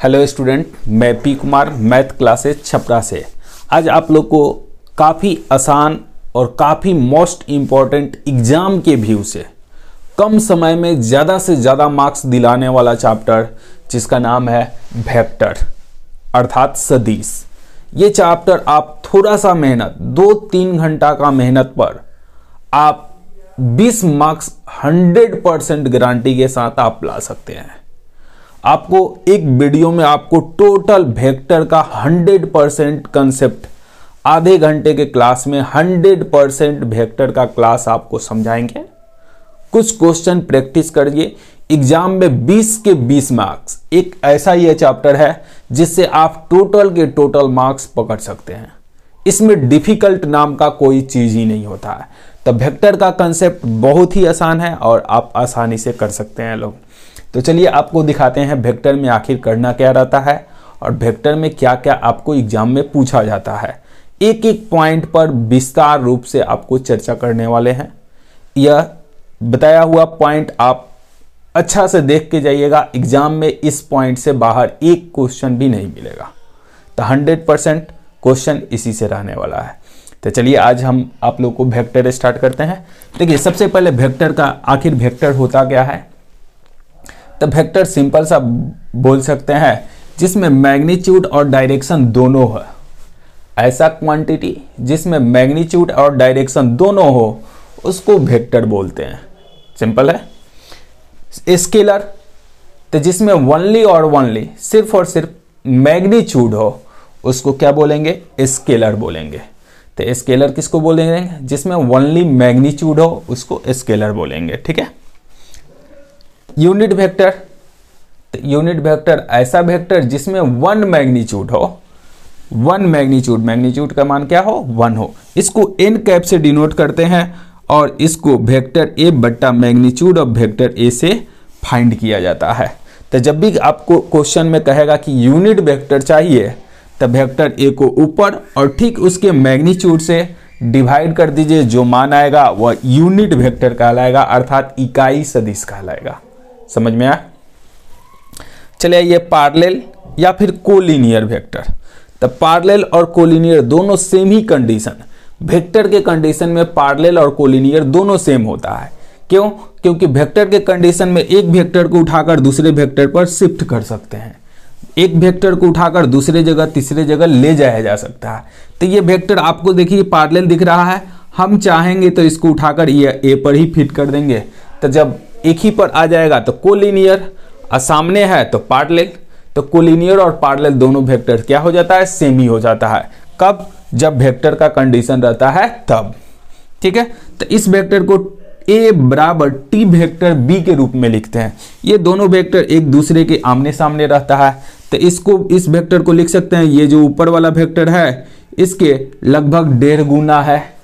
Hello student, मैं P Kumar math classes Chhapra से। आज आप लोग को काफ़ी आसान और काफ़ी मोस्ट इम्पॉर्टेंट एग्जाम के व्यू से कम समय में ज़्यादा से ज़्यादा मार्क्स दिलाने वाला चैप्टर जिसका नाम है वेक्टर अर्थात सदिश। ये चैप्टर आप थोड़ा सा मेहनत 2-3 घंटा का मेहनत पर आप 20 मार्क्स 100% गारंटी के साथ आप ला सकते हैं। आपको एक वीडियो में आपको टोटल वेक्टर का 100% कंसेप्ट आधे घंटे के क्लास में 100% वेक्टर का क्लास आपको समझाएंगे। कुछ क्वेश्चन प्रैक्टिस करिए। एग्जाम में 20 के 20 मार्क्स एक ऐसा ये चैप्टर है जिससे आप टोटल के टोटल मार्क्स पकड़ सकते हैं। इसमें डिफिकल्ट नाम का कोई चीज ही नहीं होता है। तो वेक्टर का कंसेप्ट बहुत ही आसान है और आप आसानी से कर सकते हैं लोग। तो चलिए आपको दिखाते हैं वेक्टर में आखिर करना क्या रहता है और वेक्टर में क्या क्या आपको एग्जाम में पूछा जाता है। एक एक पॉइंट पर विस्तार रूप से आपको चर्चा करने वाले हैं। यह बताया हुआ पॉइंट आप अच्छा से देख के जाइएगा। एग्जाम में इस पॉइंट से बाहर एक क्वेश्चन भी नहीं मिलेगा। तो 100% क्वेश्चन इसी से रहने वाला है। तो चलिए आज हम आप लोग को वेक्टर स्टार्ट करते हैं। देखिए सबसे पहले वेक्टर का आखिर वेक्टर होता क्या है। तो वेक्टर सिंपल सा बोल सकते हैं जिसमें मैग्नीट्यूड और डायरेक्शन दोनों है। ऐसा क्वांटिटी जिसमें मैग्नीट्यूड और डायरेक्शन दोनों हो उसको वेक्टर बोलते हैं। सिंपल है। स्केलर तो जिसमें ओनली और ओनली सिर्फ और सिर्फ मैग्नीट्यूड हो उसको क्या बोलेंगे, स्केलर बोलेंगे। तो स्केलर किसको बोलेंगे, जिसमें ओनली मैग्नीट्यूड हो उसको स्केलर बोलेंगे। ठीक है। यूनिट वेक्टर तो यूनिट वेक्टर ऐसा वेक्टर जिसमें वन मैग्नीट्यूड हो। वन मैग्नीट्यूड का मान क्या हो, 1 हो। इसको एन कैप से डिनोट करते हैं और इसको वेक्टर ए बट्टा मैग्नीट्यूड ऑफ वेक्टर ए से फाइंड किया जाता है। तो जब भी आपको क्वेश्चन में कहेगा कि यूनिट वेक्टर चाहिए तो वेक्टर ए को ऊपर और ठीक उसके मैग्नीट्यूड से डिवाइड कर दीजिए। जो मान आएगा वह यूनिट वेक्टर कहलाएगा अर्थात इकाई सदिश कहलाएगा। समझ में आया। चलिए ये पैरेलल या फिर कोलिनियर वेक्टर। तो पैरेलल और कोलिनियर दोनों सेम ही कंडीशन। वेक्टर के कंडीशन में पैरेलल और कोलिनियर दोनों सेम होता है। क्यों? क्योंकि वेक्टर के कंडीशन में एक वेक्टर को उठाकर दूसरे वेक्टर पर शिफ्ट कर सकते हैं। एक वेक्टर को उठाकर दूसरे जगह तीसरे जगह ले जाया जा सकता है। तो ये वेक्टर आपको देखिए पैरेलल दिख रहा है। हम चाहेंगे तो इसको उठाकर ये ए पर ही फिट कर देंगे। तो जब एक ही पर आ जाएगा तो कोलिनियर, और सामने है तो पैरेलल। तो कोलिनियर और पैरेलल दोनों वेक्टर क्या हो जाता है, सेम ही हो जाता है। कब? जब वेक्टर का कंडीशन रहता है तब। ठीक है। तो इस वेक्टर को ए बराबर टी वेक्टर बी के रूप में लिखते हैं। ये दोनों वेक्टर एक दूसरे के आमने सामने रहता है। तो इस वेक्टर को लिख सकते हैं, ये जो ऊपर वाला वेक्टर है इसके लगभग 1.5 गुना है।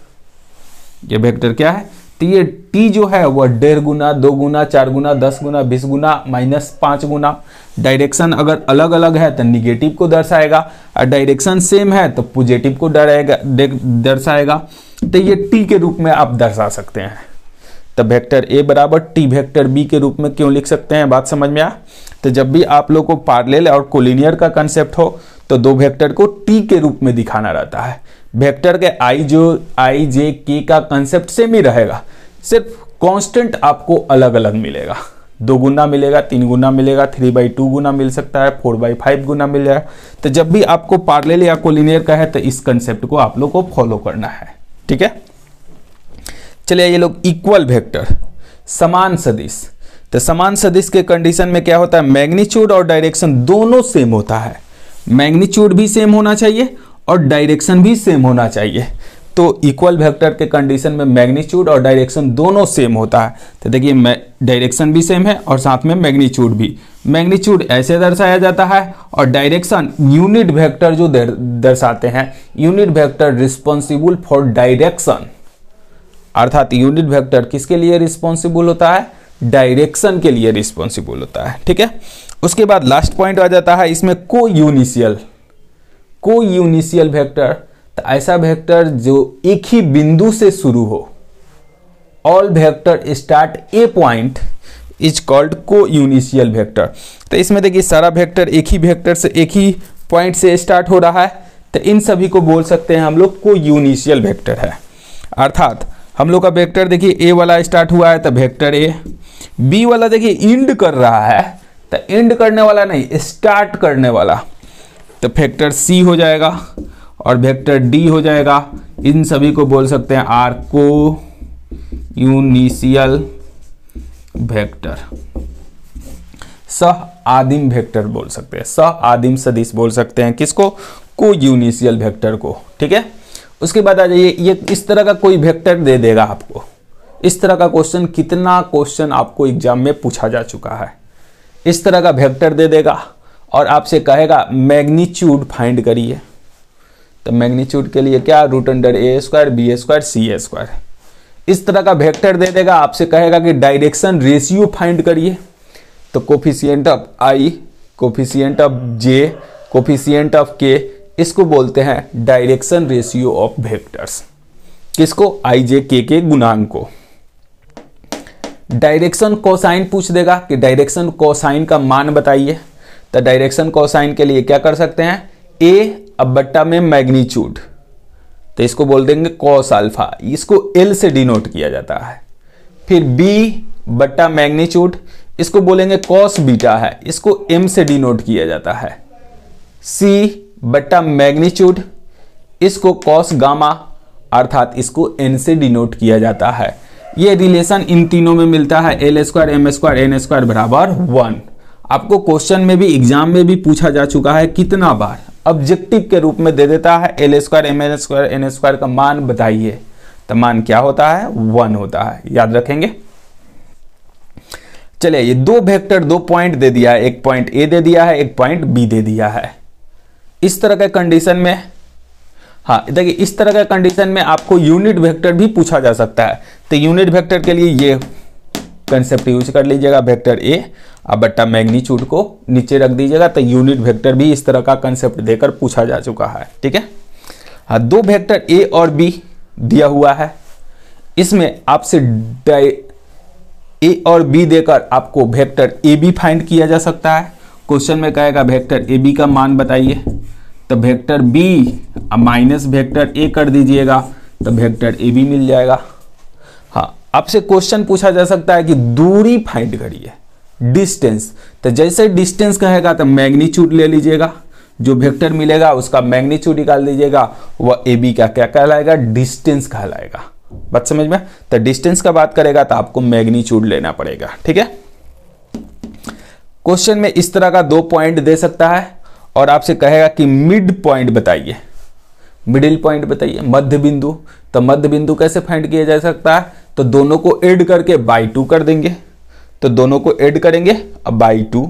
ये वेक्टर क्या है, तो ये टी जो है वह 1.5 गुना, 2 गुना, 4 गुना, 10 गुना, 20 गुना, -5 गुना। डायरेक्शन अगर अलग अलग है तो निगेटिव को दर्शाएगा और डायरेक्शन सेम है तो पॉजिटिव को दर्शाएगा। तो ये टी के रूप में आप दर्शा सकते हैं। तो वेक्टर ए बराबर टी वेक्टर बी के रूप में क्यों लिख सकते हैं, बात समझ में आ। तो जब भी आप लोग को पैरेलल और कोलिनियर का कंसेप्ट हो तो दो वेक्टर को टी के रूप में दिखाना रहता है। वेक्टर के आई जे के का कंसेप्ट सेम ही रहेगा, सिर्फ कांस्टेंट आपको अलग अलग मिलेगा। 2 गुना मिलेगा, 3 गुना मिलेगा, 3/2 गुना मिल सकता है, 4/5 गुना मिल जाएगा। तो जब भी आपको पैरेलल या कोलिनियर का है तो इस कंसेप्ट को आप लोग को फॉलो करना है। ठीक है। चलिए ये लोग इक्वल वेक्टर, समान सदिश। तो समान सदिश के कंडीशन में क्या होता है, मैग्नीट्यूड और डायरेक्शन दोनों सेम होता है। मैग्नीट्यूड भी सेम होना चाहिए और डायरेक्शन भी सेम होना चाहिए। तो इक्वल वेक्टर के कंडीशन में मैग्नीट्यूड और डायरेक्शन दोनों सेम होता है। तो देखिए डायरेक्शन भी सेम है और साथ में मैग्नीट्यूड भी। मैग्नीट्यूड ऐसे दर्शाया जाता है और डायरेक्शन यूनिट वेक्टर जो दर्शाते हैं, unit vector responsible for direction. अर्थात यूनिट वेक्टर किसके लिए रिस्पॉन्सिबल होता है, डायरेक्शन के लिए रिस्पॉन्सिबल होता है। ठीक है। उसके बाद लास्ट पॉइंट आ जाता है इसमें को यूनिशियल वेक्टर। तो ऐसा वेक्टर जो एक ही बिंदु से शुरू हो। All vector start A point is called को यूनिशियल वेक्टर। तो तो इसमें देखिए सारा वेक्टर एक ही वेक्टर से एक ही पॉइंट से स्टार्ट हो रहा है, तो इन सभी को बोल सकते हैं हम लोग को यूनिशियल वेक्टर है। अर्थात हम लोग का वेक्टर देखिए ए वाला स्टार्ट हुआ है तो वेक्टर ए, बी वाला देखिए इंड कर रहा है तो इंड करने वाला नहीं स्टार्ट करने वाला, तो वेक्टर सी हो जाएगा और वेक्टर डी हो जाएगा। इन सभी को बोल सकते हैं आर को यूनिशियल वेक्टर, सह आदिम वेक्टर बोल सकते हैं, सह आदिम सदिश बोल सकते हैं किसको, को यूनिशियल वेक्टर को। ठीक है, उसके बाद आ जाइए, ये इस तरह का कोई वेक्टर दे देगा आपको, इस तरह का क्वेश्चन, कितना क्वेश्चन आपको एग्जाम में पूछा जा चुका है। इस तरह का वेक्टर दे देगा और आपसे कहेगा मैग्नीट्यूड फाइंड करिए, तो मैग्नीट्यूड के लिए क्या, रूट अंडर ए स्क्वायर बी स्क्वायर सी ए स्क्वायर। इस तरह का वेक्टर दे देगा, आपसे कहेगा कि डायरेक्शन रेशियो फाइंड करिए, तो coefficient of I, coefficient of J, coefficient of के, इसको बोलते हैं डायरेक्शन रेशियो ऑफ वेक्टर्स। किसको, आई जे के गुणांक को। डायरेक्शन कोसाइन पूछ देगा कि डायरेक्शन कोसाइन का मान बताइए, तो डायरेक्शन कोसाइन के लिए क्या कर सकते हैं, ए अब बट्टा में मैग्नीट्यूड, तो इसको बोल देंगे कॉस अल्फा, इसको एल से डिनोट किया जाता है। फिर बी बट्टा मैग्नीट्यूड, इसको बोलेंगे कॉस बीटा है, इसको एम से डिनोट किया जाता है। सी बट्टा मैग्नीट्यूड, इसको कॉस गामा, अर्थात इसको एन से डिनोट किया जाता है। ये रिलेशन इन तीनों में मिलता है, L square M square N square बराबर 1। आपको क्वेश्चन में भी एग्जाम में भी पूछा जा चुका है, कितना बार ऑब्जेक्टिव के रूप में दे देता है, L square M square N square का मान बताइए, तो मान क्या होता है, 1 होता है, याद रखेंगे। चलिए, ये दो वेक्टर दो पॉइंट दे दिया है, एक पॉइंट ए दे दिया है, एक पॉइंट बी दे दिया है। इस तरह के कंडीशन में, हाँ देखिए, इस तरह के कंडीशन में आपको यूनिट वेक्टर भी पूछा जा सकता है, तो यूनिट वेक्टर के लिए ये कंसेप्ट यूज कर लीजिएगा, वेक्टर ए अब बट्टा मैग्नीट्यूड को नीचे रख दीजिएगा, तो यूनिट वेक्टर भी इस तरह का कंसेप्ट देकर पूछा जा चुका है। ठीक है, हाँ दो वेक्टर ए और बी दिया हुआ है, इसमें आपसे ए और बी देकर आपको वेक्टर ए बी फाइंड किया जा सकता है। क्वेश्चन में कहेगा वेक्टर ए बी का मान बताइए, तो vector B minus vector A कर दीजिएगा, तो वेक्टर ए बी मिल जाएगा। हाँ, आपसे क्वेश्चन पूछा जा सकता है कि दूरी फाइंड करिए, डिस्टेंस, तो जैसे डिस्टेंस कहेगा तो मैग्नीट्यूड ले लीजिएगा, जो वेक्टर मिलेगा उसका मैग्नीट्यूड निकाल दीजिएगा, वह ए बी का क्या कहलाएगा, डिस्टेंस कहलाएगा। बात समझ में, तो डिस्टेंस का बात करेगा तो आपको मैग्नीट्यूड लेना पड़ेगा। ठीक है, क्वेश्चन में इस तरह का दो पॉइंट दे सकता है और आपसे कहेगा कि मिड पॉइंट बताइए, मिडिल पॉइंट बताइए, मध्य बिंदु, तो मध्य बिंदु कैसे फाइंड किया जा सकता है, तो दोनों को ऐड करके बाई 2 कर देंगे, तो दोनों को ऐड करेंगे अब बाई 2,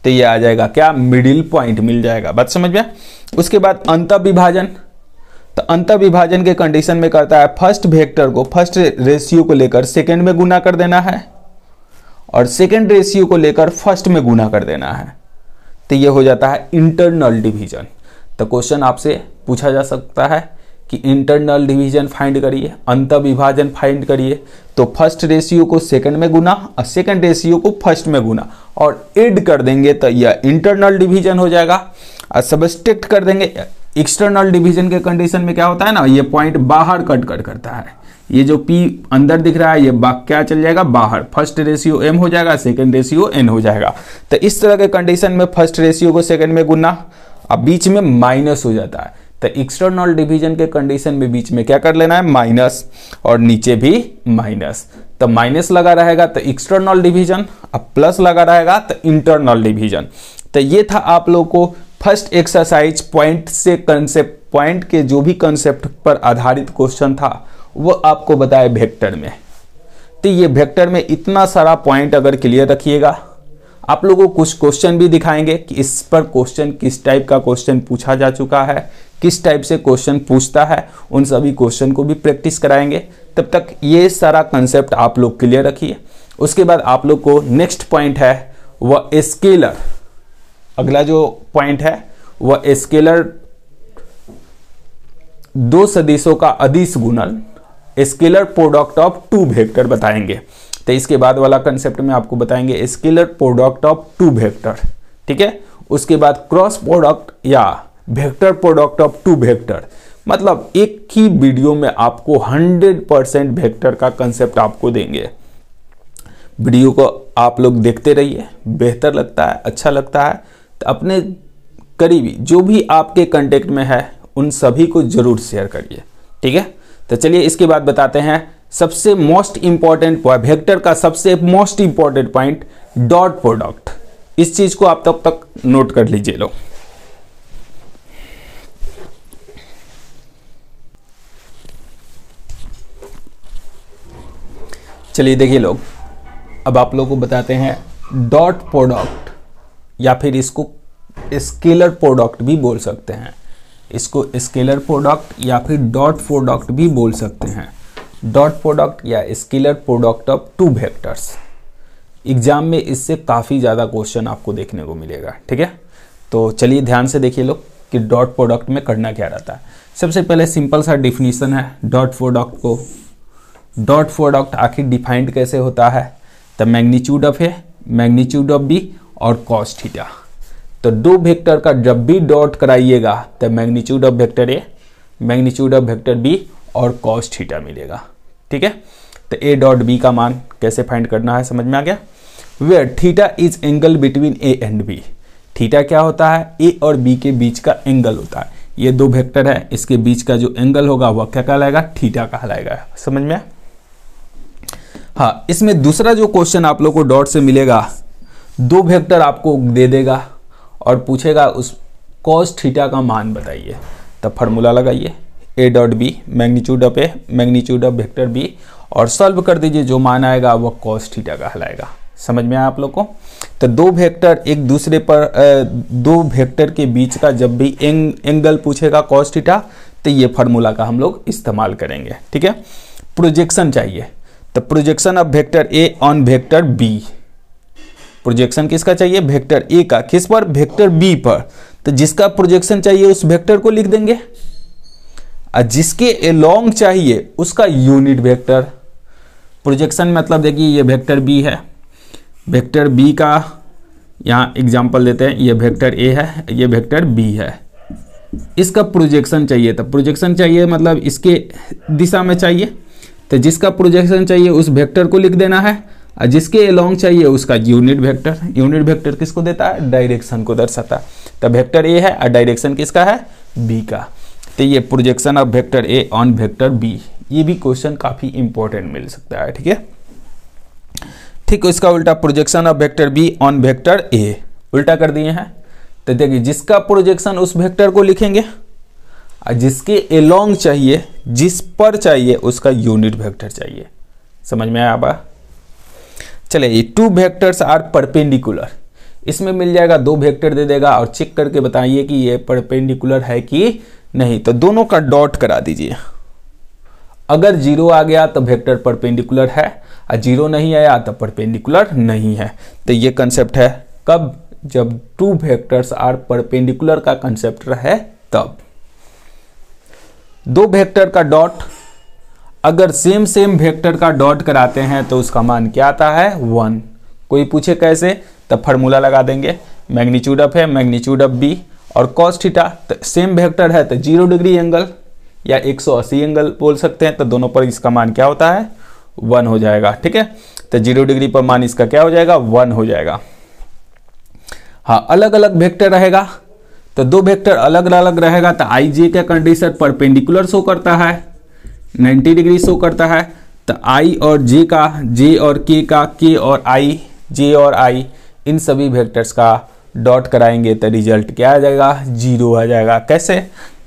तो ये आ जाएगा क्या, मिडिल पॉइंट मिल जाएगा। बात समझ में। उसके बाद अंतः विभाजन, तो अंतः विभाजन के कंडीशन में करता है फर्स्ट वेक्टर को फर्स्ट रेशियो को लेकर सेकंड में गुना कर देना है और सेकंड रेशियो को लेकर फर्स्ट में गुना कर देना है, तो ये हो जाता है इंटरनल डिवीजन। तो क्वेश्चन आपसे पूछा जा सकता है कि इंटरनल डिवीजन फाइंड करिए, अंतः विभाजन फाइंड करिए, तो फर्स्ट रेशियो को सेकंड में गुना और सेकंड रेशियो को फर्स्ट में गुना और ऐड कर देंगे तो यह इंटरनल डिवीजन हो जाएगा। और सब्सट्रैक्ट कर देंगे, एक्सटर्नल डिवीजन के कंडीशन में क्या होता है ना, ये पॉइंट बाहर कट करता है, ये जो P अंदर दिख रहा है ये क्या चल जाएगा बाहर, फर्स्ट रेशियो M हो जाएगा, सेकंड रेशियो N हो जाएगा। तो इस तरह के कंडीशन में फर्स्ट रेशियो को सेकंड में गुना, अब बीच में माइनस हो जाता है, तो एक्सटर्नल डिवीजन के कंडीशन में बीच में क्या कर लेना है, माइनस, और नीचे भी माइनस, तो माइनस लगा रहेगा तो एक्सटर्नल डिवीजन, अब प्लस लगा रहेगा तो इंटरनल डिवीजन। तो ये था आप लोग को फर्स्ट एक्सरसाइज पॉइंट से कंसेप्ट, पॉइंट के जो भी कंसेप्ट पर आधारित क्वेश्चन था वो आपको बताया वेक्टर में। तो ये वेक्टर में इतना सारा पॉइंट अगर क्लियर रखिएगा, आप लोगों को कुछ क्वेश्चन भी दिखाएंगे कि इस पर क्वेश्चन किस टाइप का क्वेश्चन पूछा जा चुका है, किस टाइप से क्वेश्चन पूछता है, उन सभी क्वेश्चन को भी प्रैक्टिस कराएंगे। तब तक ये सारा कंसेप्ट आप लोग क्लियर रखिए। उसके बाद आप लोग को नेक्स्ट पॉइंट है वह स्केलर, अगला जो पॉइंट है वह स्केलर दो सदिशों का अदिश गुणन, scalar product of two vector बताएंगे। तो इसके बाद वाला कंसेप्ट में आपको बताएंगे scalar product of two vector. ठीक है। उसके बाद क्रॉस प्रोडक्ट या vector product of two vector, मतलब एक ही वीडियो में आपको 100% वेक्टर का कंसेप्ट आपको देंगे। वीडियो को आप लोग देखते रहिए, बेहतर लगता है, अच्छा लगता है तो अपने करीबी जो भी आपके कांटेक्ट में है उन सभी को जरूर शेयर करिए, ठीक है। तो चलिए इसके बाद बताते हैं सबसे मोस्ट इंपॉर्टेंट वेक्टर का सबसे most important point dot product. इस चीज को आप तब तक नोट कर लीजिए लोग। चलिए देखिए लोग, अब आप लोगों को बताते हैं डॉट प्रोडक्ट या फिर इसको स्केलर प्रोडक्ट भी बोल सकते हैं। इसको स्केलर प्रोडक्ट या फिर डॉट प्रोडक्ट भी बोल सकते हैं। डॉट प्रोडक्ट या scalar product of two vectors. Exam में इससे काफ़ी ज़्यादा क्वेश्चन आपको देखने को मिलेगा, ठीक है। तो चलिए ध्यान से देखिए लोग कि डॉट प्रोडक्ट में करना क्या रहता है। सबसे पहले सिंपल सा डिफिनीशन है डॉट प्रोडक्ट को। डॉट प्रोडक्ट आखिर डिफाइंड कैसे होता है, the magnitude of A, magnitude of B और कॉस थीटा। तो दो वेक्टर का जब भी डॉट कराइएगा तो magnitude of vector A, magnitude of vector B और कॉस थीटा मिलेगा, ठीक है। तो ए डॉट बी का मान कैसे फाइंड करना है समझ में आ गया। Where theta is angle between A and B. Theta क्या होता है, ए और बी के बीच का एंगल होता है। ये दो वेक्टर है, इसके बीच का जो एंगल होगा वह क्या कहलाएगा, थीटा कहलाएगा। समझ में? हाँ, इसमें दूसरा जो क्वेश्चन आप लोग को डॉट से मिलेगा, दो वेक्टर आपको दे देगा और पूछेगा उस कॉस थीटा का मान बताइए। तब फार्मूला लगाइए A dot B, magnitude of A, magnitude of vector B और सॉल्व कर दीजिए, जो मान आएगा वह कॉस थीटा कहलाएगा। समझ में आया आप लोग को? तो दो वेक्टर एक दूसरे पर दो वेक्टर के बीच का जब भी एंगल पूछेगा कॉस थीटा, तो ये फार्मूला का हम लोग इस्तेमाल करेंगे, ठीक है। प्रोजेक्शन चाहिए, तो projection of vector A on vector B. Projection किसका चाहिए, वेक्टर ए का, किस पर, वेक्टर बी पर। तो जिसका प्रोजेक्शन चाहिए उस वेक्टर को लिख देंगे और जिसके एलोंग चाहिए उसका यूनिट वेक्टर। प्रोजेक्शन मतलब देखिए ये वेक्टर बी है, वेक्टर बी का यहाँ एग्जांपल देते हैं, ये वेक्टर ए है, ये वेक्टर बी है, इसका प्रोजेक्शन चाहिए। तो प्रोजेक्शन चाहिए मतलब इसके दिशा में चाहिए, तो जिसका प्रोजेक्शन चाहिए उस वेक्टर को लिख देना है और जिसके एलोंग चाहिए उसका यूनिट वेक्टर। यूनिट वेक्टर किसको देता है, डायरेक्शन को दर्शाता है। तो वेक्टर ए है और डायरेक्शन किसका है, बी का। तो ये projection of vector A on vector B, ये भी क्वेश्चन काफी इंपॉर्टेंट मिल सकता है, ठीक है। ठीक, इसका उल्टा projection of vector be on vector A, उल्टा कर दिए हैं। तो देखिए जिसका प्रोजेक्शन उस वेक्टर को लिखेंगे और जिसके एलोंग चाहिए, जिस पर चाहिए उसका यूनिट वेक्टर चाहिए। समझ में आया अब? चलिए, टू वेक्टर्स आर परपेंडिकुलर, इसमें मिल जाएगा, दो वेक्टर दे देगा और चेक करके बताइए कि ये परपेंडिकुलर है कि नहीं। तो दोनों का डॉट करा दीजिए। अगर जीरो आ गया तो वेक्टर परपेंडिकुलर है और जीरो नहीं आया तो परपेंडिकुलर नहीं है। तो ये कंसेप्ट है कब, जब टू वेक्टर्स आर परपेंडिकुलर का कंसेप्ट है तब। दो वेक्टर का डॉट, अगर सेम वेक्टर का डॉट कराते हैं तो उसका मान क्या आता है, 1। कोई पूछे कैसे, तब फार्मूला लगा देंगे, मैग्नीट्यूड ऑफ है, मैग्नीट्यूड ऑफ बी और कॉस थीटा। तो सेम वेक्टर है तो 0 डिग्री एंगल या 180 एंगल बोल सकते हैं, तो दोनों पर इसका मान क्या होता है, 1 हो जाएगा, ठीक है। तो 0 डिग्री पर मान इसका क्या हो जाएगा, 1 हो जाएगा। हाँ, अलग अलग वेक्टर रहेगा तो दो वेक्टर अलग अलग रहेगा तो आई जे का कंडीशन परपेंडिकुलर शो करता है, 90 डिग्री शो करता है। तो आई और जे का, जे और के का, के और आई, जे और आई, इन सभी वेक्टर्स का डॉट कराएंगे तो रिजल्ट क्या आ जाएगा, 0 आ जाएगा। कैसे,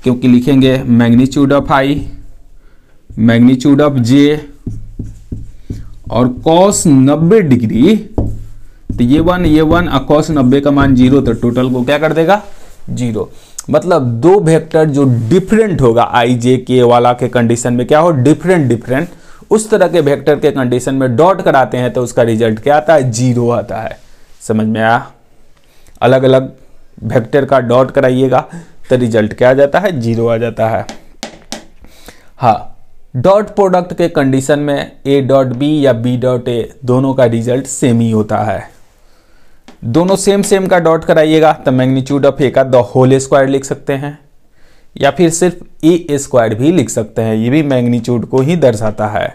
क्योंकि लिखेंगे magnitude of I, magnitude of J और कॉस 90 डिग्री, तो ये 1 और कॉस 90 का मान 0, तो टोटल को क्या कर देगा, 0। मतलब दो वेक्टर जो डिफरेंट होगा, आई जे के वाला के कंडीशन में क्या हो, डिफरेंट, उस तरह के वेक्टर के कंडीशन में डॉट कराते हैं तो उसका रिजल्ट क्या आता है, 0 आता है। समझ में आया? अलग अलग वेक्टर का डॉट कराइएगा तो रिजल्ट क्या आ जाता है, 0 आ जाता है। हाँ, डॉट प्रोडक्ट के कंडीशन में ए डॉट बी या बी डॉट ए दोनों का रिजल्ट सेम ही होता है। दोनों सेम सेम का डॉट कराइएगा तो मैग्नीट्यूड ऑफ ए का द होल स्क्वायर लिख सकते हैं, या फिर सिर्फ ए स्क्वायर भी लिख सकते हैं, ये भी मैग्नीट्यूड को ही दर्शाता है।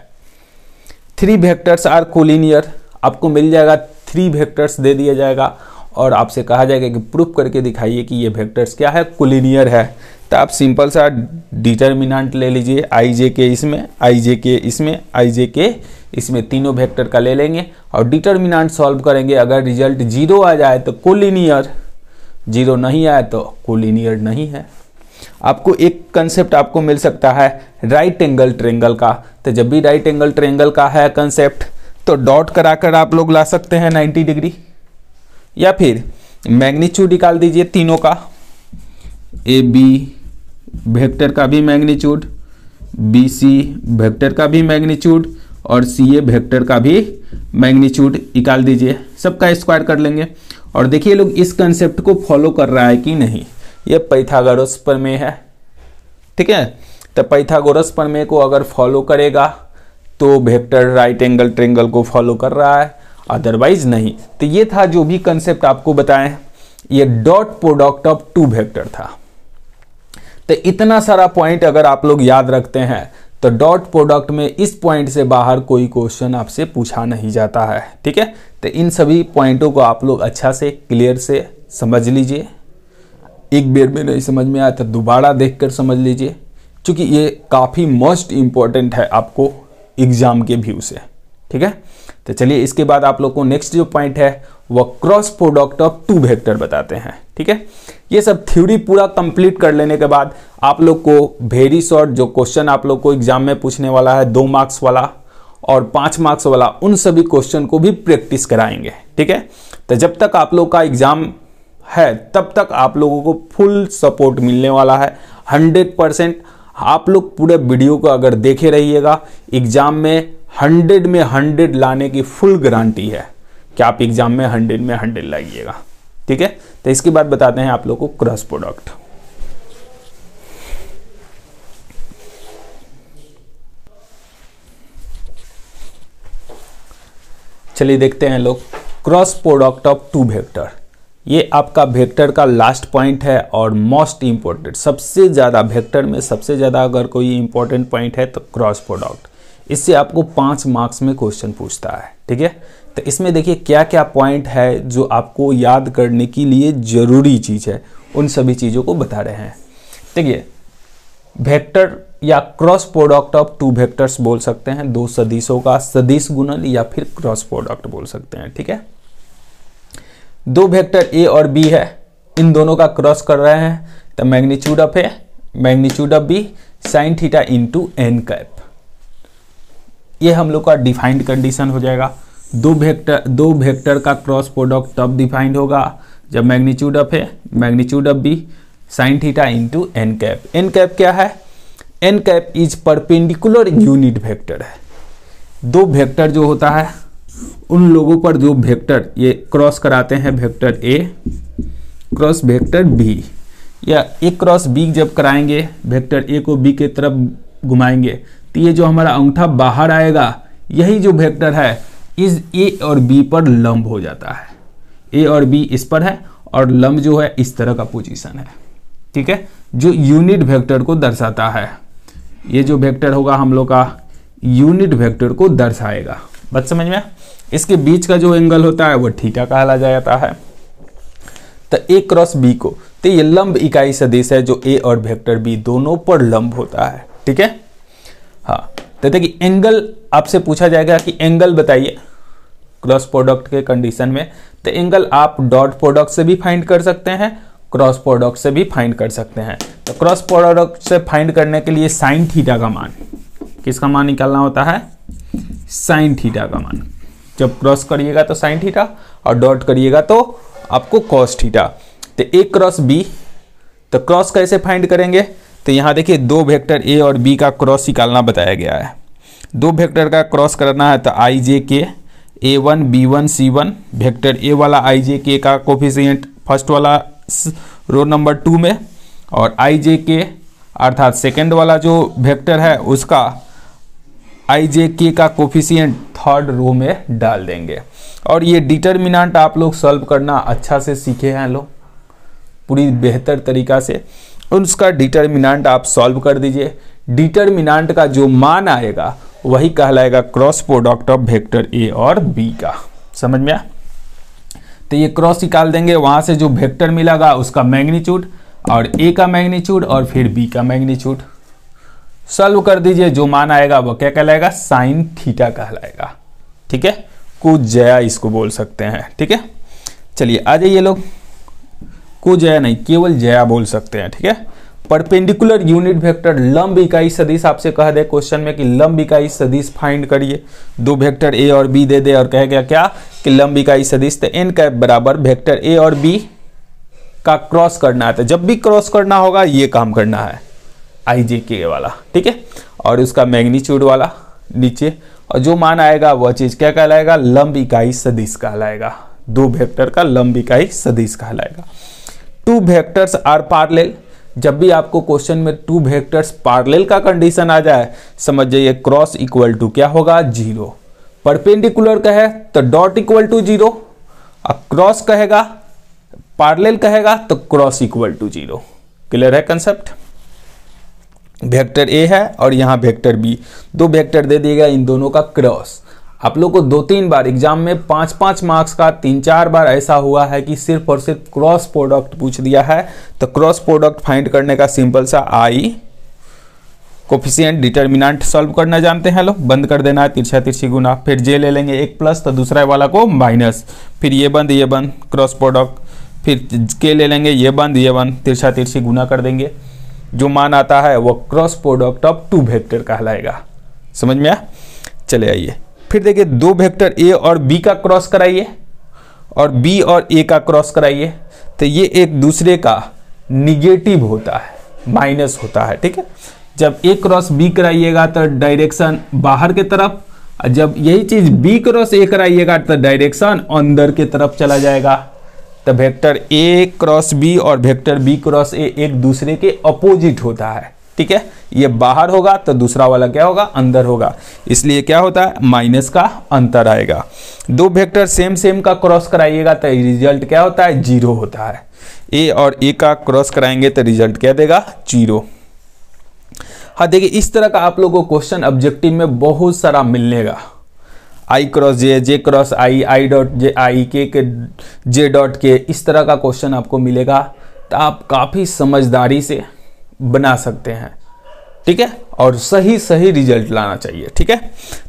3 वेक्टर्स आर कोलिनियर, आपको मिल जाएगा 3 वेक्टर्स दे दिया जाएगा और आपसे कहा जाएगा कि प्रूफ करके दिखाइए कि ये वेक्टर्स क्या है, कोलिनियर है। तो आप सिंपल सा डिटर्मिनेंट ले लीजिए, आई जे के इसमें, आई जे के इसमें, आई जे के इसमें, तीनों वेक्टर का ले लेंगे और डिटर्मिनेंट सॉल्व करेंगे। अगर रिजल्ट 0 आ जाए तो कोलिनियर, 0 नहीं आए तो कोलिनियर नहीं है। आपको एक कंसेप्ट आपको मिल सकता है राइट एंगल ट्रायंगल का, तो जब भी राइट एंगल ट्रायंगल का है कंसेप्ट तो डॉट कराकर आप लोग ला सकते हैं 90 डिग्री, या फिर मैग्नीट्यूड निकाल दीजिए तीनों का, ए बी वेक्टर का भी मैग्नीट्यूड, बी सी वेक्टर का भी मैग्नीट्यूड और सी ए वेक्टर का भी मैग्नीट्यूड निकाल दीजिए, सबका स्क्वायर कर लेंगे। और देखिए लोग इस कंसेप्ट को फॉलो कर रहा है कि नहीं, ये पाइथागोरस प्रमेय है, ठीक है। तो पाइथागोरस प्रमेय को अगर फॉलो करेगा तो वेक्टर राइट एंगल ट्रायंगल को फॉलो कर रहा है, अदरवाइज नहीं। तो ये था जो भी कंसेप्ट आपको बताएं, ये डॉट प्रोडक्ट ऑफ 2 वेक्टर था। तो इतना सारा पॉइंट अगर आप लोग याद रखते हैं तो डॉट प्रोडक्ट में इस पॉइंट से बाहर कोई क्वेश्चन आपसे पूछा नहीं जाता है, ठीक है। तो इन सभी पॉइंटों को आप लोग अच्छा से क्लियर से समझ लीजिए, एक बार में नहीं समझ में आया तो दोबारा देखकर समझ लीजिए, क्योंकि ये काफ़ी मोस्ट इम्पॉर्टेंट है आपको एग्जाम के व्यू से, ठीक है। तो चलिए इसके बाद आप लोग को नेक्स्ट जो पॉइंट है वह क्रॉस प्रोडक्ट ऑफ 2 वेक्टर बताते हैं, ठीक है। ये सब थ्योरी पूरा कंप्लीट कर लेने के बाद आप लोग को वेरी शॉर्ट जो क्वेश्चन आप लोग को एग्जाम में पूछने वाला है 2 मार्क्स वाला और 5 मार्क्स वाला, उन सभी क्वेश्चन को भी प्रैक्टिस कराएंगे, ठीक है। तो जब तक आप लोग का एग्जाम है तब तक आप लोगों को फुल सपोर्ट मिलने वाला है 100%। आप लोग पूरे वीडियो को अगर देखे रहिएगा, एग्जाम में 100 में 100 लाने की फुल गारंटी है कि आप एग्जाम में 100 में 100 लाइएगा, ठीक है। तो इसके बाद बताते हैं आप लोग को क्रॉस प्रोडक्ट। चलिए देखते हैं लोग क्रॉस प्रोडक्ट ऑफ 2 वेक्टर। ये आपका वेक्टर का लास्ट पॉइंट है और मोस्ट इंपॉर्टेंट, सबसे ज़्यादा वेक्टर में सबसे ज़्यादा अगर कोई इंपॉर्टेंट पॉइंट है तो क्रॉस प्रोडक्ट। इससे आपको 5 मार्क्स में क्वेश्चन पूछता है, ठीक है। तो इसमें देखिए क्या क्या पॉइंट है जो आपको याद करने के लिए ज़रूरी चीज़ है, उन सभी चीज़ों को बता रहे हैं। देखिए वेक्टर या क्रॉस प्रोडक्ट ऑफ 2 वेक्टर्स बोल सकते हैं, 2 सदिशों का सदिश गुणन या फिर क्रॉस प्रोडक्ट बोल सकते हैं, ठीक है। 2 वेक्टर ए और बी है, इन दोनों का क्रॉस कर रहे हैं तो magnitude of A magnitude of B sine theta into N cap, ये हम लोग का डिफाइंड कंडीशन हो जाएगा। 2 वेक्टर का क्रॉस प्रोडक्ट तब डिफाइंड होगा जब magnitude of A magnitude of B sine theta into N cap. N cap क्या है? N cap is perpendicular unit vector है। 2 वेक्टर जो होता है उन लोगों पर जो वेक्टर ये क्रॉस कराते हैं, vector A cross vector B, या ए क्रॉस बी जब कराएंगे वेक्टर ए को बी के तरफ घुमाएंगे तो ये जो हमारा अंगूठा बाहर आएगा, यही जो वेक्टर है इस ए और बी पर लंब हो जाता है। ए और बी इस पर है और लंब जो है इस तरह का पोजीशन है, ठीक है, जो यूनिट वेक्टर को दर्शाता है। ये जो वेक्टर होगा हम लोग का यूनिट वेक्टर को दर्शाएगा। बात समझ में? इसके बीच का जो एंगल होता है वो थीटा कहला जाता है। तो ए क्रॉस बी को, तो ये लंब इकाई सदिश है जो ए और वेक्टर बी दोनों पर लंब होता है, ठीक है। हाँ, तो देखिए एंगल आपसे पूछा जाएगा कि एंगल बताइए क्रॉस प्रोडक्ट के कंडीशन में। तो एंगल आप डॉट प्रोडक्ट से भी फाइंड कर सकते हैं, क्रॉस प्रोडक्ट से भी फाइंड कर सकते हैं। तो क्रॉस प्रोडक्ट से फाइंड करने के लिए साइन थीटा का मान, किसका मान निकालना होता है? साइन थीटा का मान। जब क्रॉस करिएगा तो साइन थीटा और डॉट करिएगा तो आपको कॉस थीटा। तो ए क्रॉस बी, तो क्रॉस कैसे फाइंड करेंगे? तो यहाँ देखिए 2 वेक्टर ए और बी का क्रॉस निकालना बताया गया है। 2 वेक्टर का क्रॉस करना है तो आई जे के A1 B1 C1, vector A वाला आई जे के का कोफिशिएंट फर्स्ट वाला रो नंबर 2 में, और आई जे के अर्थात सेकेंड वाला जो वेक्टर है उसका आई जे के का कोफिशिएंट थर्ड रो में डाल देंगे। और ये डिटर्मिनेंट आप लोग सॉल्व करना अच्छा से सीखे हैं लोग पूरी बेहतर तरीका से। उसका डिटर्मिनेंट आप सॉल्व कर दीजिए। डिटर्मिनेंट का जो मान आएगा वही कहलाएगा क्रॉस प्रोडक्ट ऑफ वेक्टर ए और बी का। समझ में आया? तो ये क्रॉस निकाल देंगे, वहां से जो वेक्टर मिलेगा उसका मैग्नीट्यूड और ए का मैग्नीट्यूड और फिर बी का मैग्नीट्यूड सॉल्व कर दीजिए। जो मान आएगा वो क्या कहलाएगा? साइन थीटा कहलाएगा। ठीक है, कुछ जया इसको बोल सकते हैं। ठीक है, चलिए आ जाइए लोग। कुछ जया नहीं, केवल जया बोल सकते हैं। ठीक है, परपेंडिकुलर यूनिट वेक्टर लंब इकाई सदिश आपसे कह दे क्वेश्चन में कि लंब इकाई सदिश फाइंड करिए। दो वेक्टर ए और बी दे दे और कह गया क्या कि लंब इकाई सदिश, तो एन कैप बराबर वेक्टर ए और बी का क्रॉस करना है। तो जब भी क्रॉस करना होगा ये काम करना है, आई जे के वाला। ठीक है, और उसका मैग्नीट्यूड वाला नीचे, और जो मान आएगा वह चीज क्या कहलाएगा? लंब इकाई सदिश कहलाएगा। दो वेक्टर का लंब इकाई सदिश कहलाएगा। टू वेक्टर्स आर पैरेलल, जब भी आपको क्वेश्चन में टू वेक्टर्स पैरेलल का कंडीशन आ जाए समझ जाइए क्रॉस इक्वल टू क्या होगा? 0। परपेंडिकुलर कहे तो डॉट इक्वल टू 0, और क्रॉस कहेगा पैरेलल कहेगा तो क्रॉस इक्वल टू 0। क्लियर है कंसेप्ट? वेक्टर ए है और यहाँ वेक्टर बी, दो वेक्टर दे दिएगा, इन दोनों का क्रॉस। आप लोग को 2-3 बार एग्जाम में 5-5 मार्क्स का 3-4 बार ऐसा हुआ है कि सिर्फ और सिर्फ क्रॉस प्रोडक्ट पूछ दिया है। तो क्रॉस प्रोडक्ट फाइंड करने का सिंपल सा आई कोफिशिएंट डिटर्मिनेंट सॉल्व करना जानते हैं लोग। बंद कर देना है तिरछा तिरछी गुना, फिर जे ले लेंगे 1 प्लस तो दूसरा वाला को माइनस, फिर ये बंद क्रॉस प्रोडक्ट, फिर के ले लेंगे ये बंद तिरछा तिरछी गुना कर देंगे। जो मान आता है वो cross product of two vector कहलाएगा। समझ में आया? चले आइए फिर देखिए, दो वेक्टर ए और बी का क्रॉस कराइए और बी और ए का क्रॉस कराइए, तो ये एक दूसरे का निगेटिव होता है, माइनस होता है। ठीक है, जब ए क्रॉस बी कराइएगा तो डायरेक्शन बाहर के तरफ, जब यही चीज बी क्रॉस ए कराइएगा तो डायरेक्शन अंदर के तरफ चला जाएगा। तो वेक्टर ए क्रॉस बी और वेक्टर बी क्रॉस ए एक दूसरे के अपोजिट होता है। ठीक है, ये बाहर होगा तो दूसरा वाला क्या होगा? अंदर होगा, इसलिए क्या होता है? माइनस का अंतर आएगा। दो वेक्टर सेम का क्रॉस कराइएगा तो रिजल्ट क्या होता है? 0 होता है। ए और ए का क्रॉस कराएंगे तो रिजल्ट क्या देगा? 0। हाँ देखिए, इस तरह का आप लोगों को क्वेश्चन ऑब्जेक्टिव में बहुत सारा मिलेगा। I cross J, J cross I, I dot J I, K J dot के, इस तरह का क्वेश्चन आपको मिलेगा। तो आप काफ़ी समझदारी से बना सकते हैं। ठीक है, और सही रिजल्ट लाना चाहिए। ठीक है,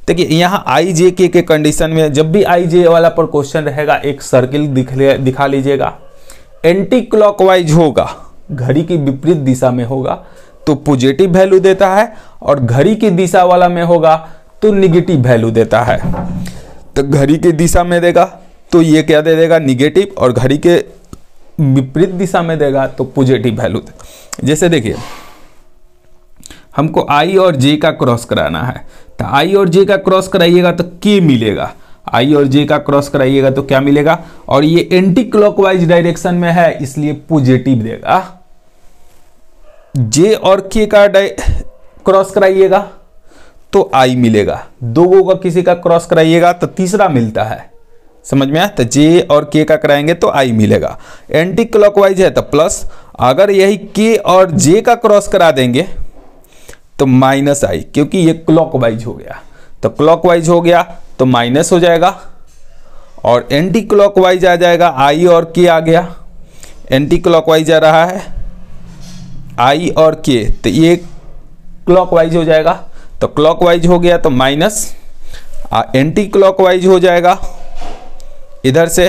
देखिए यहाँ आई जे के कंडीशन में जब भी आई जे वाला पर क्वेश्चन रहेगा एक सर्किल दिखा लीजिएगा। एंटी क्लॉकवाइज होगा, घड़ी की विपरीत दिशा में होगा तो पॉजिटिव वैल्यू देता है, और घड़ी की दिशा वाला में होगा तो निगेटिव वैल्यू देता है। तो घड़ी की दिशा में देगा तो ये क्या दे देगा? निगेटिव, और घड़ी के विपरीत दिशा में देगा तो पॉजिटिव वैल्यू। जैसे देखिए, हमको आई और जे का क्रॉस कराना है, तो आई और जे का क्रॉस कराइएगा तो के मिलेगा, आई और जे का क्रॉस कराइएगा तो क्या मिलेगा? और ये एंटी क्लॉकवाइज डायरेक्शन में है इसलिए पॉजिटिव देगा। जे और के का क्रॉस कराइएगा तो आई मिलेगा, दो का किसी का क्रॉस कराइएगा तो तीसरा मिलता है। समझ में आया? तो जे और के का कराएंगे तो आई मिलेगा। एंटी क्लॉकवाइज है तो प्लस, अगर यही के और जे का क्रॉस करा देंगे तो माइनस आई, क्योंकि ये क्लॉकवाइज हो गया। तो क्लॉकवाइज हो गया तो माइनस हो जाएगा, और एंटी क्लॉकवाइज आ जाएगा, आई और के आ गया। एंटी क्लॉकवाइज आ रहा है आई और के, तो ये क्लॉकवाइज हो जाएगा। तो क्लॉकवाइज हो गया तो माइनस, एंटी क्लॉकवाइज हो जाएगा। इधर से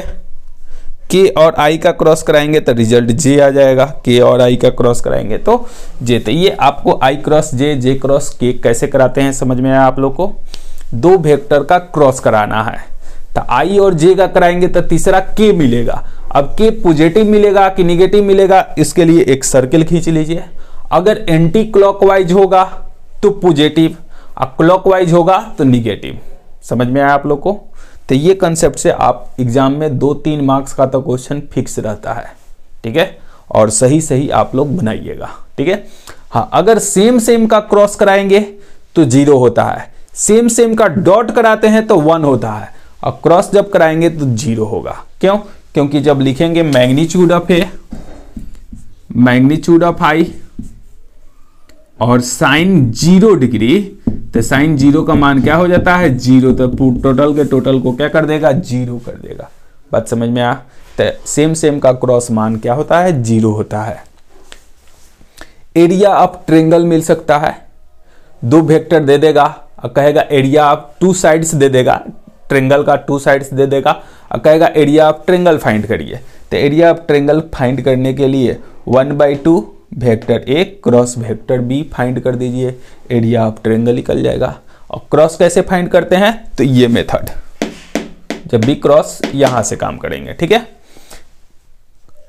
के और आई का क्रॉस कराएंगे तो रिजल्ट जे आ जाएगा, के और आई का क्रॉस कराएंगे तो जे। तो ये आपको आई क्रॉस जे, जे क्रॉस के कैसे कराते हैं समझ में आया आप लोग को? दो वेक्टर का क्रॉस कराना है तो आई और जे का कराएंगे तो तीसरा के मिलेगा। अब के पॉजिटिव मिलेगा कि निगेटिव मिलेगा, इसके लिए एक सर्किल खींच लीजिए। अगर एंटी क्लॉकवाइज होगा तो पॉजिटिव, और क्लॉकवाइज होगा तो निगेटिव। समझ में आया आप लोग को? तो ये कंसेप्ट से आप एग्जाम में 2-3 मार्क्स का तो क्वेश्चन फिक्स रहता है। ठीक है, और सही आप लोग बनाइएगा। ठीक है, हाँ अगर सेम का क्रॉस कराएंगे तो 0 होता है, सेम सेम का डॉट कराते हैं तो 1 होता है, और क्रॉस जब कराएंगे तो 0 होगा। क्यों? क्योंकि जब लिखेंगे मैग्नीट्यूड ऑफ आई और साइन 0 डिग्री, तो साइन 0 का मान क्या हो जाता है 0, तो टोटल के टोटल को क्या कर देगा 0 कर देगा। बात समझ में आ? तो सेम सेम का क्रॉस मान क्या होता है 0 होता है। एरिया ऑफ ट्रायंगल मिल सकता है, 2 वेक्टर दे देगा और कहेगा एरिया ऑफ 2 साइड्स दे देगा, ट्रायंगल का 2 साइड्स दे देगा और कहेगा एरिया ऑफ ट्रायंगल फाइंड करिए। तो एरिया ऑफ ट्रायंगल फाइंड करने के लिए 1/2 vector A cross vector B find कर दीजिए, एरिया ऑफ ट्रायंगल निकल जाएगा। और क्रॉस कैसे फाइंड करते हैं? तो ये मेथड, जब भी क्रॉस यहां से काम करेंगे, ठीक है।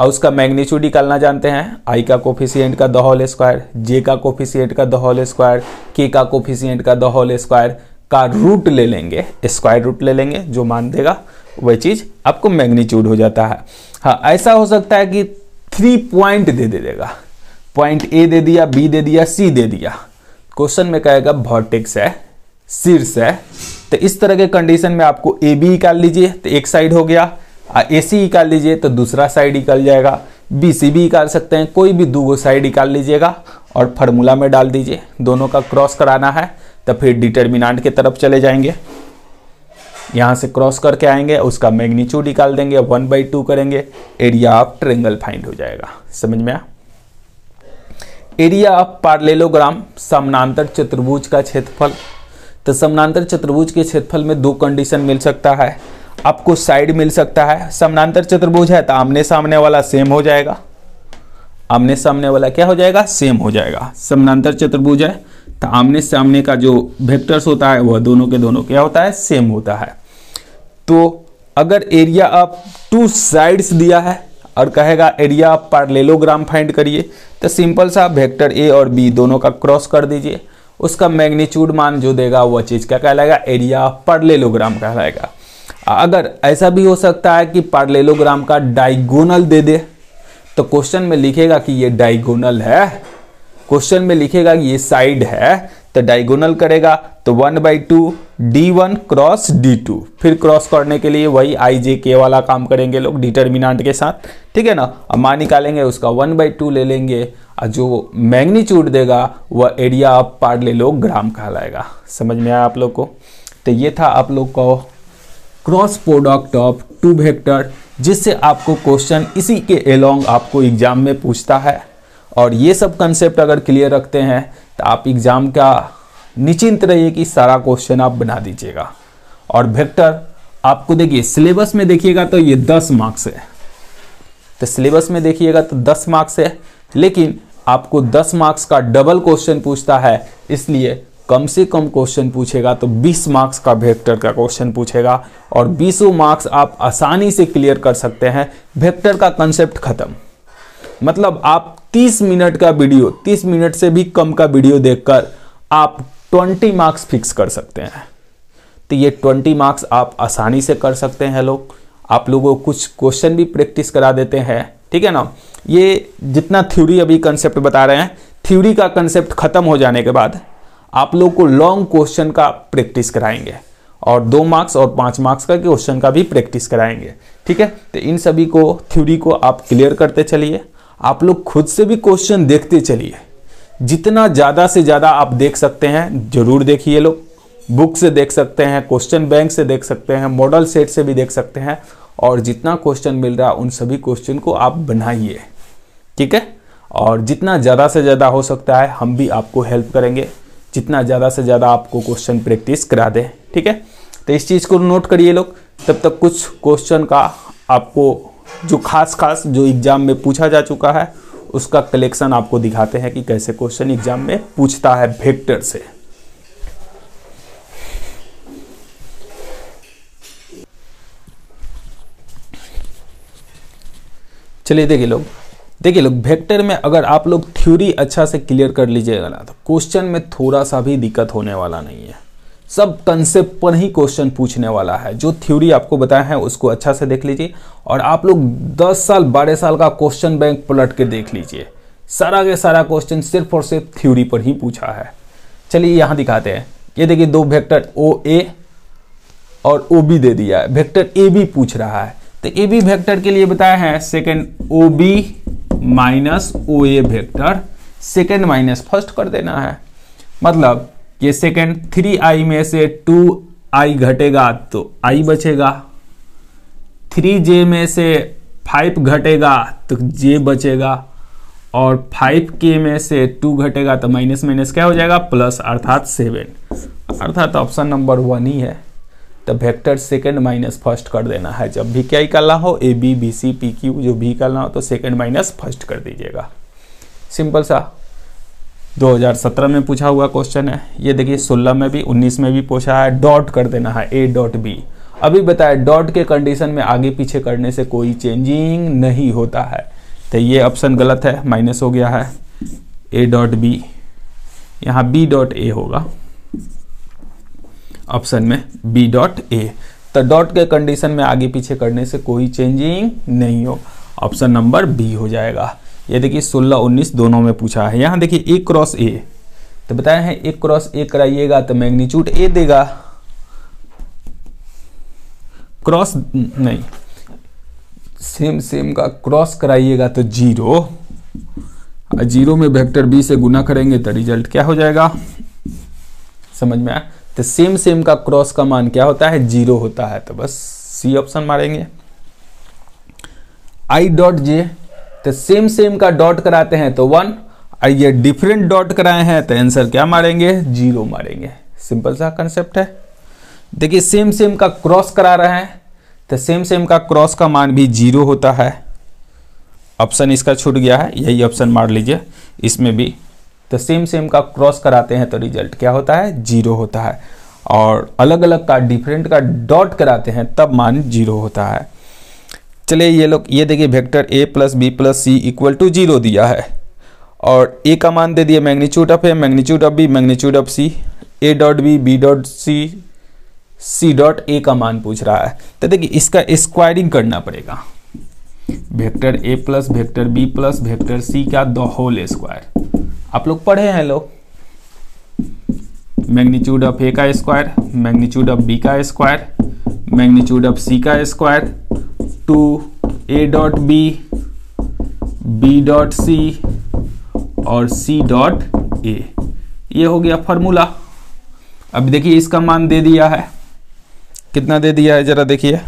और उसका मैग्नीट्यूड निकालना जानते हैं, आई का कोफिशिएंट का द होल स्क्वायर, जे का कोफिशिएंट का द होल स्क्वायर, के का कोफिशिएंट का द होल स्क्वायर का रूट ले लेंगे, स्क्वायर रूट ले लेंगे, जो मान देगा वही चीज आपको मैग्नीट्यूड हो जाता है। हाँ, ऐसा हो सकता है कि 3 पॉइंट दे देगा, पॉइंट ए दे दिया, बी दे दिया, सी दे दिया, क्वेश्चन में कहेगा वर्टेक्स है, शीर्ष है। तो इस तरह के कंडीशन में आपको ए बी निकाल लीजिए तो एक साइड हो गया, ए सी निकाल लीजिए तो दूसरा साइड निकल जाएगा, बी सी भी निकाल सकते हैं, कोई भी 2 साइड निकाल लीजिएगा और फार्मूला में डाल दीजिए। दोनों का क्रॉस कराना है तो फिर डिटर्मिनेंट की तरफ चले जाएंगे, यहां से क्रॉस करके आएंगे, उसका मैग्नीट्यूड निकाल देंगे, 1/2 करेंगे, एरिया ऑफ ट्रायंगल फाइंड हो जाएगा। समझ में आ? एरिया ऑफ पैरेललोग्राम, समानांतर चतुर्भुज का क्षेत्रफल। तो समानांतर चतुर्भुज के क्षेत्रफल में 2 कंडीशन मिल सकता है, आपको साइड मिल सकता है। समानांतर चतुर्भुज है तो आमने सामने वाला सेम हो जाएगा, आमने सामने वाला क्या हो जाएगा सेम हो जाएगा। समानांतर चतुर्भुज है तो आमने सामने का जो वेक्टर्स होता है वह दोनों के दोनों क्या होता है सेम होता है। तो अगर एरिया ऑफ 2 साइड्स दिया है और कहेगा एरिया ऑफ पैरेललोग्राम फाइंड करिए, तो सिंपल सा वेक्टर ए और बी दोनों का क्रॉस कर दीजिए, उसका मैग्नीट्यूड मान जो देगा वह चीज क्या कहलाएगा, एरिया ऑफ पैरेललोग्राम कहलाएगा। अगर ऐसा भी हो सकता है कि पैरेललोग्राम का डायगोनल दे दे, तो क्वेश्चन में लिखेगा कि ये डायगोनल है, क्वेश्चन में लिखेगा कि ये साइड है, तो डायगोनल करेगा तो 1/2 D1 क्रॉस D2, फिर क्रॉस करने के लिए वही आई जे के वाला काम करेंगे लोग डिटर्मिनेंट के साथ, ठीक है ना। अब मान निकालेंगे, उसका 1/2 ले लेंगे और जो मैग्नीट्यूड देगा वह एरिया ऑफ पैरेललोग्राम कहलाएगा। समझ में आया आप लोग को? तो ये था आप लोग को क्रॉस प्रोडक्ट ऑफ 2 वेक्टर, जिससे आपको क्वेश्चन इसी के अलोंग आपको एग्जाम में पूछता है। और ये सब कंसेप्ट अगर क्लियर रखते हैं तो आप एग्जाम का निश्चिंत रहिए कि सारा क्वेश्चन आप बना दीजिएगा। और वेक्टर आपको देखिए सिलेबस में देखिएगा तो ये 10 मार्क्स है, तो सिलेबस में देखिएगा तो 10 मार्क्स है, लेकिन आपको 10 मार्क्स का डबल क्वेश्चन पूछता है, इसलिए कम से कम क्वेश्चन पूछेगा तो 20 मार्क्स का वेक्टर का क्वेश्चन पूछेगा, और 20 मार्क्स आप आसानी से क्लियर कर सकते हैं। वेक्टर का कंसेप्ट खत्म, मतलब आप 30 मिनट का वीडियो, 30 मिनट से भी कम का वीडियो देखकर आप 20 मार्क्स फिक्स कर सकते हैं। तो ये 20 मार्क्स आप आसानी से कर सकते हैं लोग। आप लोगों को कुछ क्वेश्चन भी प्रैक्टिस करा देते हैं, ठीक है ना। ये जितना थ्योरी अभी कंसेप्ट बता रहे हैं, थ्योरी का कंसेप्ट खत्म हो जाने के बाद आप लोग को लॉन्ग क्वेश्चन का प्रैक्टिस कराएंगे, और 2 मार्क्स और 5 मार्क्स का क्वेश्चन का भी प्रैक्टिस कराएंगे, ठीक है। तो इन सभी को थ्योरी को आप क्लियर करते चलिए, आप लोग खुद से भी क्वेश्चन देखते चलिए, जितना ज़्यादा से ज़्यादा आप देख सकते हैं जरूर देखिए लोग। बुक से देख सकते हैं, क्वेश्चन बैंक से देख सकते हैं, मॉडल सेट से भी देख सकते हैं, और जितना क्वेश्चन मिल रहा है उन सभी क्वेश्चन को आप बनाइए, ठीक है। और जितना ज़्यादा से ज़्यादा हो सकता है हम भी आपको हेल्प करेंगे, जितना ज़्यादा से ज़्यादा आपको क्वेश्चन प्रैक्टिस करा दें, ठीक है। तो इस चीज़ को नोट करिए लोग। तब तक कुछ क्वेश्चन का आपको जो खास जो एग्जाम में पूछा जा चुका है उसका कलेक्शन आपको दिखाते हैं कि कैसे क्वेश्चन एग्जाम में पूछता है वेक्टर से। चलिए देखिए लोग वेक्टर में अगर आप लोग थ्योरी अच्छा से क्लियर कर लीजिएगा ना तो क्वेश्चन में थोड़ा सा भी दिक्कत होने वाला नहीं है। सब कंसेप्ट पर ही क्वेश्चन पूछने वाला है। जो थ्योरी आपको बताया है उसको अच्छा से देख लीजिए, और आप लोग 10 साल 12 साल का क्वेश्चन बैंक पलट के देख लीजिए, सारा के सारा क्वेश्चन सिर्फ और सिर्फ थ्योरी पर ही पूछा है। चलिए यहाँ दिखाते हैं ये देखिए दो वेक्टर ओ ए और ओ बी दे दिया है, वेक्टर ए बी पूछ रहा है। तो ए बी वेक्टर के लिए बताया है second O B minus O ए वेक्टर, सेकेंड माइनस फर्स्ट कर देना है। मतलब ये सेकेंड 3i में से 2i घटेगा तो i बचेगा, 3j में से 5 घटेगा तो j बचेगा, और 5k में से 2 घटेगा तो माइनस माइनस क्या हो जाएगा प्लस, अर्थात 7, अर्थात ऑप्शन नंबर 1 ही है। तो वेक्टर सेकंड माइनस फर्स्ट कर देना है। जब भी क्या निकालना हो A B B C P Q जो भी निकालना हो तो सेकंड माइनस फर्स्ट कर दीजिएगा। सिंपल सा 2017 में पूछा हुआ क्वेश्चन है। ये देखिए 16 में भी 19 में भी पूछा है, डॉट कर देना है ए डॉट बी। अभी बताया डॉट के कंडीशन में आगे पीछे करने से कोई चेंजिंग नहीं होता है, तो ये ऑप्शन गलत है, माइनस हो गया है। ए डॉट बी, यहाँ बी डॉट ए होगा ऑप्शन में, बी डॉट ए। तो डॉट के कंडीशन में आगे पीछे करने से कोई चेंजिंग नहीं हो, ऑप्शन नंबर बी हो जाएगा। ये देखिए 16-19 दोनों में पूछा है। यहाँ देखिए ए क्रॉस ए, तो बताया है ए क्रॉस ए कराइएगा तो मैग्नीट्यूड ए देगा, क्रॉस नहीं सेम का क्रॉस कराइएगा तो 0, और 0 में वेक्टर बी से गुना करेंगे तो रिजल्ट क्या हो जाएगा, समझ में आया। तो सेम का क्रॉस का मान क्या होता है 0 होता है, तो बस सी ऑप्शन मारेंगे। आई डॉट जे, तो सेम का डॉट कराते हैं तो 1, और ये डिफरेंट डॉट कराए हैं तो आंसर क्या मारेंगे 0 मारेंगे। सिंपल सा कंसेप्ट है। देखिए सेम का क्रॉस करा रहे हैं तो सेम का क्रॉस का मान भी 0 होता है। ऑप्शन इसका छूट गया है, यही ऑप्शन मार लीजिए इसमें भी। तो सेम का क्रॉस कराते हैं तो रिजल्ट क्या होता है 0 होता है, और अलग अलग का डिफरेंट का डॉट कराते हैं तब मान 0 होता है। चलिए ये लोग ये देखिए vector a plus B plus C equal to 0 दिया है, और a का मान दे दिया magnitude of a, magnitude of b, magnitude of c, a dot b, b dot c, c dot a का मान पूछ रहा है। तो देखिए इसका स्क्वायरिंग करना पड़ेगा, vector a plus vector b plus vector c का द होल स्क्वायर। आप लोग पढ़े हैं लोग, मैग्नीट्यूड ऑफ a का स्क्वायर, मैग्नीट्यूड ऑफ b का स्क्वायर, मैग्नीट्यूड ऑफ c का square two a dot b dot c और c डॉट a, ये हो गया फॉर्मूला। अब देखिए इसका मान दे दिया है, कितना दे दिया है जरा देखिए।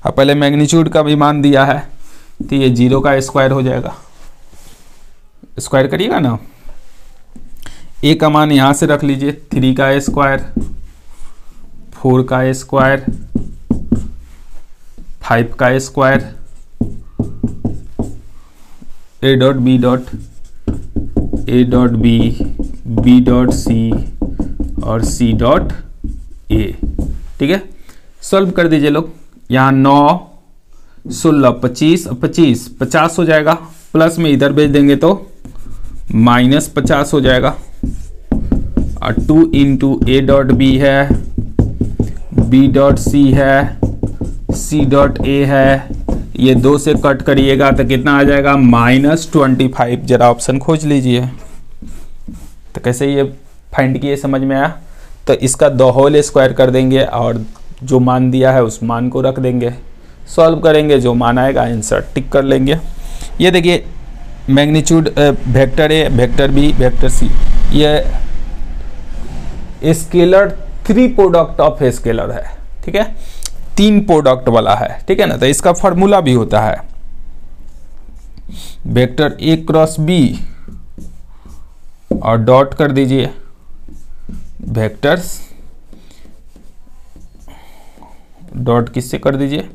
अब पहले मैग्नीट्यूड का भी मान दिया है, तो ये 0 का स्क्वायर हो जाएगा, स्क्वायर करिएगा ना। a का मान यहां से रख लीजिए, 3 का स्क्वायर, 4 का स्क्वायर, 5 का square, a dot b dot b, b dot c और c डॉट a। ठीक है, सॉल्व कर दीजिए लोग। यहाँ 9, 16, 25, 25, 50 हो जाएगा, प्लस में इधर भेज देंगे तो माइनस 50 हो जाएगा, और 2 इंटू ए डॉट बी है, बी डॉट सी है, सी डॉट ए है, ये 2 से कट करिएगा तो कितना आ जाएगा -25। जरा ऑप्शन खोज लीजिए। तो कैसे ये फाइंड किए समझ में आया। तो इसका द होल स्क्वायर कर देंगे और जो मान दिया है उस मान को रख देंगे, सॉल्व करेंगे, जो मान आएगा आंसर टिक कर लेंगे। ये देखिए magnitude vector A, vector B, vector C, ये स्केलर 3 प्रोडक्ट ऑफ स्केलर है। ठीक है, 3 प्रोडक्ट वाला है, ठीक है ना। तो इसका फॉर्मूला भी होता है वेक्टर ए क्रॉस बी और डॉट कर दीजिए वेक्टर्स, डॉट किससे कर दीजिए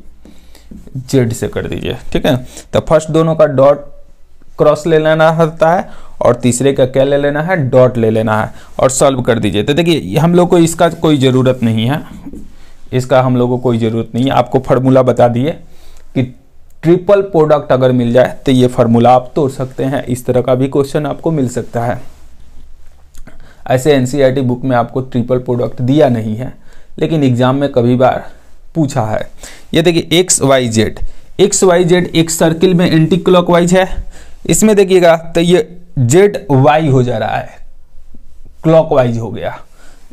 जेड से कर दीजिए। ठीक है, तो फर्स्ट दोनों का डॉट क्रॉस ले लेना होता है और तीसरे का क्या ले लेना है डॉट ले लेना है, और सॉल्व कर दीजिए। तो देखिए हम लोग को इसका कोई ज़रूरत नहीं है, इसका हम लोग को कोई ज़रूरत नहीं है। आपको फार्मूला बता दिए कि ट्रिपल प्रोडक्ट अगर मिल जाए तो ये फार्मूला आप तोड़ सकते हैं। इस तरह का भी क्वेश्चन आपको मिल सकता है। ऐसे एनसीईआरटी बुक में आपको ट्रिपल प्रोडक्ट दिया नहीं है, लेकिन एग्जाम में कभी बार पूछा है। ये देखिए X Y Z, X Y Z एक सर्किल में एंटी क्लॉकवाइज है, इसमें देखिएगा तो ये जेड वाई हो जा रहा है, क्लॉकवाइज हो गया।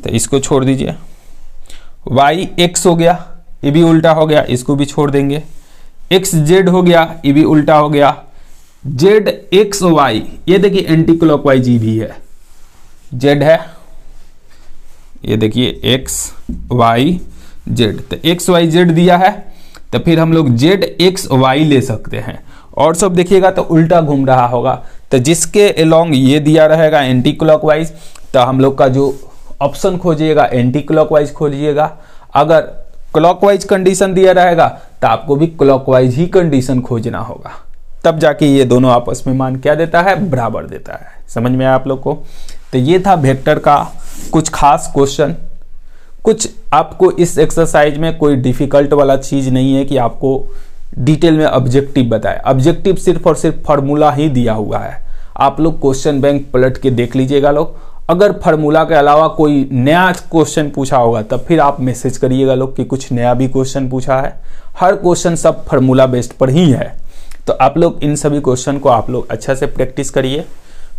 तो इसको छोड़ दीजिए। y x हो गया, ये भी उल्टा हो गया, इसको भी छोड़ देंगे। x z हो गया, ये भी उल्टा हो गया। z x y, ये देखिए एंटी क्लॉकवाइज भी है, z है, ये देखिए x y z, तो x y z दिया है, तो फिर हम लोग z x y ले सकते हैं। और सब देखिएगा तो उल्टा घूम रहा होगा, तो जिसके अलोंग ये दिया रहेगा एंटी क्लॉकवाइज, तो हम लोग का जो ऑप्शन खोजिएगा एंटी क्लॉकवाइज खोजिएगा। अगर क्लॉकवाइज कंडीशन दिया रहेगा तो आपको भी क्लॉकवाइज ही कंडीशन खोजना होगा, तब जाके ये दोनों आपस में मान क्या देता है, बराबर देता है। समझ में आया आप लोग को? तो ये था वेक्टर का कुछ खास क्वेश्चन। कुछ आपको इस एक्सरसाइज में कोई डिफिकल्ट वाला चीज नहीं है कि आपको डिटेल में ऑब्जेक्टिव बताए। ऑब्जेक्टिव सिर्फ और सिर्फ फार्मूला ही दिया हुआ है, आप लोग क्वेश्चन बैंक पलट के देख लीजिएगा लोग। अगर फार्मूला के अलावा कोई नया क्वेश्चन पूछा होगा तब फिर आप मैसेज करिएगा लोग कि कुछ नया भी क्वेश्चन पूछा है। हर क्वेश्चन सब फार्मूला बेस्ड पर ही है, तो आप लोग इन सभी क्वेश्चन को आप लोग अच्छा से प्रैक्टिस करिए।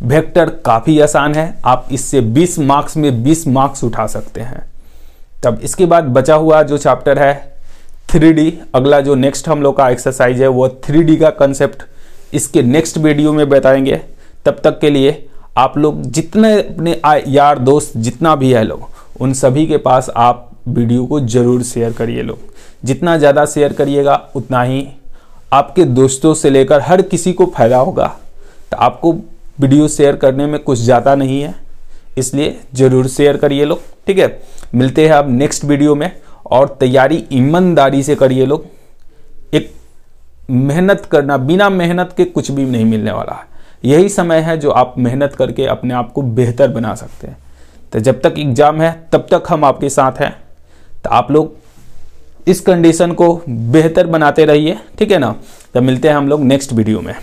वेक्टर काफ़ी आसान है, आप इससे 20 मार्क्स में 20 मार्क्स उठा सकते हैं। तब इसके बाद बचा हुआ जो चैप्टर है 3D, अगला जो नेक्स्ट हम लोग का एक्सरसाइज है वो 3D का कंसेप्ट इसके नेक्स्ट वीडियो में बताएंगे। तब तक के लिए आप लोग जितने अपने यार दोस्त जितना भी है लोग, उन सभी के पास आप वीडियो को जरूर शेयर करिए लोग। जितना ज़्यादा शेयर करिएगा उतना ही आपके दोस्तों से लेकर हर किसी को फायदा होगा। तो आपको वीडियो शेयर करने में कुछ ज़्यादा नहीं है, इसलिए ज़रूर शेयर करिए लोग। ठीक है, मिलते हैं अब नेक्स्ट वीडियो में। और तैयारी ईमानदारी से करिए लोग। एक मेहनत करना, बिना मेहनत के कुछ भी नहीं मिलने वाला है। यही समय है जो आप मेहनत करके अपने आप को बेहतर बना सकते हैं। तो जब तक एग्ज़ाम है तब तक हम आपके साथ हैं। तो आप लोग इस कंडीशन को बेहतर बनाते रहिए, ठीक है ना। तो मिलते हैं हम लोग नेक्स्ट वीडियो में।